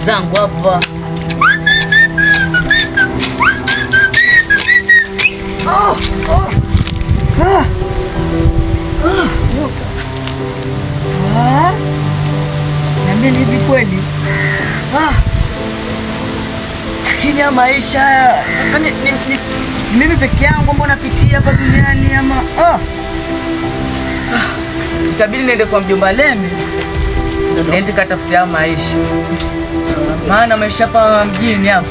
zangu hapa. Niambie, ni hivi kweli? Lakini ya maisha haya mimi peke yangu ambao napitia hapa duniani ama itabidi niende kwa mjomba Lemi, niende katafutia maisha, maana maisha hapa mjini hapa.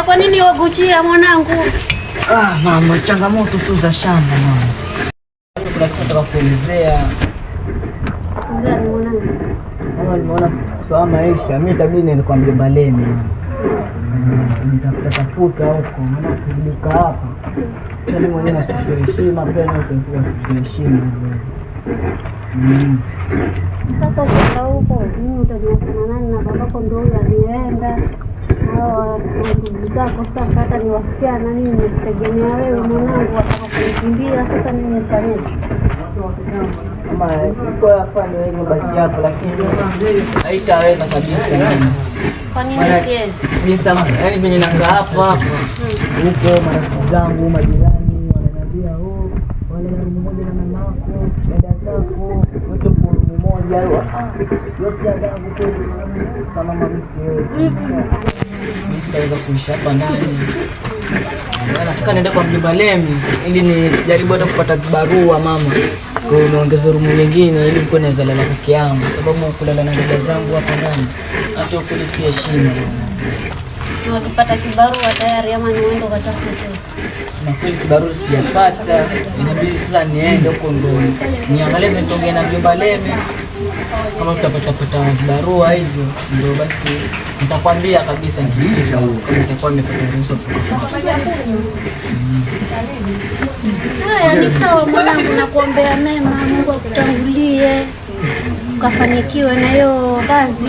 Kwa nini waguchia mwanangu? Mama, changamoto tu za shamba mama. Kuna kitu nataka kuelezea. Ngani mwanangu? Mama, nimeona kwa maisha mimi itabidi niende kwa mjomba Lemi. Nitafuta huko, maana kuduka hapa. Sasa mimi mwenyewe nashukuru pia na kuheshimu. Sasa kwa huko, mimi utajua nani na babako ndio alienda. Ndugu zako sasa hata niwasikia na nini nitegemea wewe mwanangu watakapokimbia sasa mimi nifanyaje? Kama iko hapa ndio hiyo basi hapo, lakini haitaweza kabisa. Kwa nini siende? Ni sawa, yaani venye nakaa hapa huko marafiki zangu majirani wananiambia wale mmoja na mama wako dada zako wote kwa mmoja yote yangu tu kama mama mke mimi sitaweza kuishi hapa ndani. Nataka niende kwa mjomba Lemi ili nijaribu hata kupata barua mama, kwa niongeze rumu nyingine ili niko naweza lala peke yangu, sababu kulala na dada zangu hapa ndani hata polisi heshima. Unapata kibarua tayari ama ni uende ukatafute? Na kweli kibarua sijapata, inabidi sasa niende huko ndo niangalie nitonge na mjomba Lemi. Kama tutapata barua hivyo ndio basi nitakwambia kabisa nikifika huko, kama nitakuwa nimepata ruhusa. Haya ni sawa mwanangu, nakuombea mema, Mungu akutangulie ukafanikiwe na hiyo kazi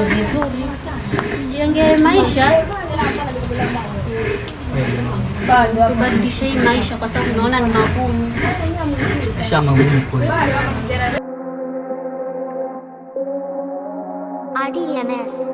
vizuri, jenge maisha, kubadilisha hii maisha, kwa sababu naona ni magumu. Maisha magumu kweli. RDMS.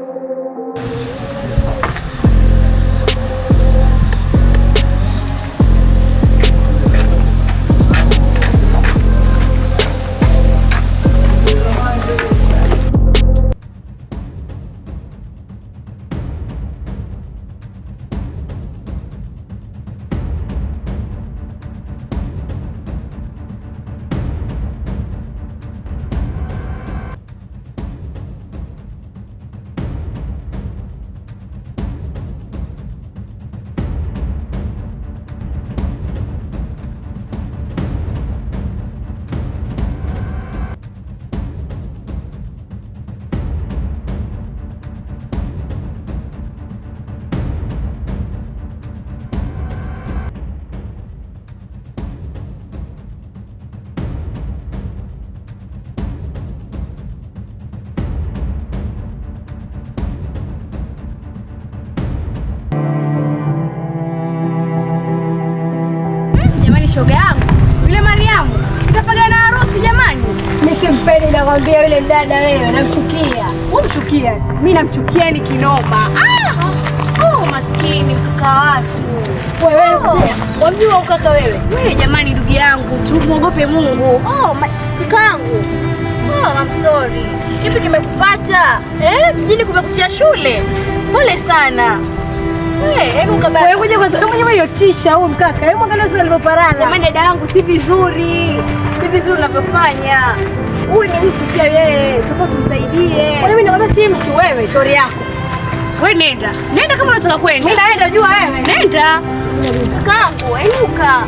Shoga yangu yule Mariamu sitapaga na harusi jamani. Mimi simpendi, nakwambia yule dada wewe, namchukia. Unamchukia? Mimi namchukia ni kinoma. Maskini mkaka watu. Wewe wamjua ukaka wewe? Wewe jamani, ndugu yangu tumuogope Mungu. Kaka yangu. I'm sorry. Kipi kimekupata? Mjini kumekutia shule? Pole sana. Hebu kabisa. Wewe kuja kwanza. Kama hiyo tisha huyo mkaka. Hebu angalia sura alivyoparana. Jamani dada yangu si vizuri. Si vizuri unavyofanya. Huyu ni mtu pia yeye. Tuko tumsaidie. Kwa nini nakwambia si mtu wewe, shauri yako. Wewe nenda. Nenda kama unataka kwenda. Mimi naenda, jua wewe. Nenda. Kakaangu, inuka.